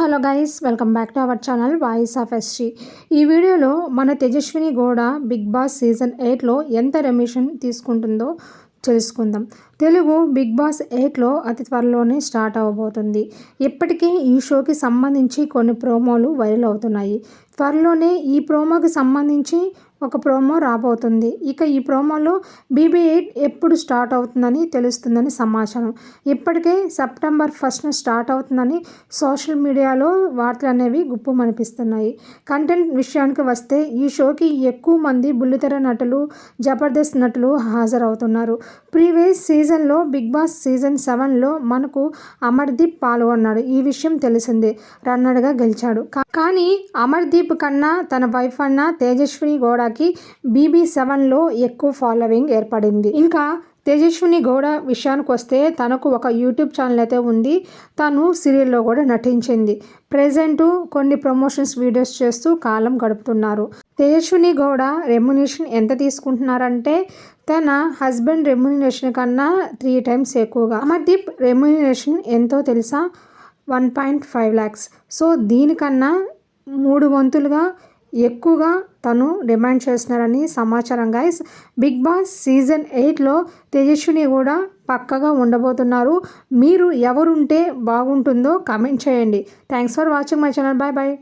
Hello guys, welcome back to our channel voice of ST. ఈ వీడియోలో మన Tejaswini Gowda Bigg Boss season 8లో ఎంత రెమ్యూషన్ తీసుకుంటుందో తెలుసుకుందాం. తెలుగు బిగ్ బాస్ 8లో అతి త్వరలోనే స్టార్ట్ అవ్వబోతుంది. ఇప్పటికే ఈ షోకి సంబంధించి కొన్ని ప్రోమోలు వైరల్ అవుతున్నాయి. త్వరలోనే ఈ ప్రోమోకి సంబంధించి ఒక ప్రోమో రాబోతుంది. ఇక ఈ ప్రోమోలో BB8 ఎప్పుడు స్టార్ట్ అవుతుందని తెలుస్తుందని సమాచారం. ఇప్పటికే సెప్టెంబర్ 1న స్టార్ట్ అవుతుందని సోషల్ మీడియాలో వార్తలు అనేవి గుప్పుమనిపిస్తున్నాయి. కంటెంట్ విషయానికి వస్తే ఈ షోకి ఎక్కువ మంది బుల్లితెర నటులు, జబర్దస్త్ నటులు హాజరవుతున్నారు. ప్రీవియస్ సీజన్లో బిగ్ బాస్ సీజన్ 7లో మనకు అమర్దీప్ పాల్గొన్నాడు. ఈ విషయం తెలిసిందే. రన్నర్గా గెలిచాడు. కానీ అమర్దీప్ కన్నా తన వైఫ్ అన్న తేజస్విని గౌడకి BB7లో ఎక్కువ ఫాలోయింగ్ ఏర్పడింది. ఇంకా తేజస్విని గౌడ విషయానికి వస్తే తనకు ఒక యూట్యూబ్ ఛానల్ అయితే ఉంది. తను సీరియల్లో కూడా నటించింది. ప్రెజెంట్ కొన్ని ప్రమోషన్స్ వీడియోస్ చేస్తూ కాలం గడుపుతున్నారు. తేజస్విని గౌడ రెమ్యునరేషన్ ఎంత తీసుకుంటున్నారంటే తన హస్బెండ్ రెమ్యునరేషన్ కన్నా 3 times ఎక్కువగా. అమర్దీప్ రెమ్యునరేషన్ ఎంతో తెలుసా? 1.5 lakhs. సో దీనికన్నా 3 వంతులుగా ఎక్కువగా తను డిమాండ్ చేస్తున్నారని సమాచారం గైస్. బిగ్ బాస్ సీజన్ 8లో తేజస్విని కూడా పక్కగా ఉండబోతున్నారు. మీరు ఎవరుంటే బాగుంటుందో కామెంట్ చేయండి. Thanks for watching my channel. Bye bye.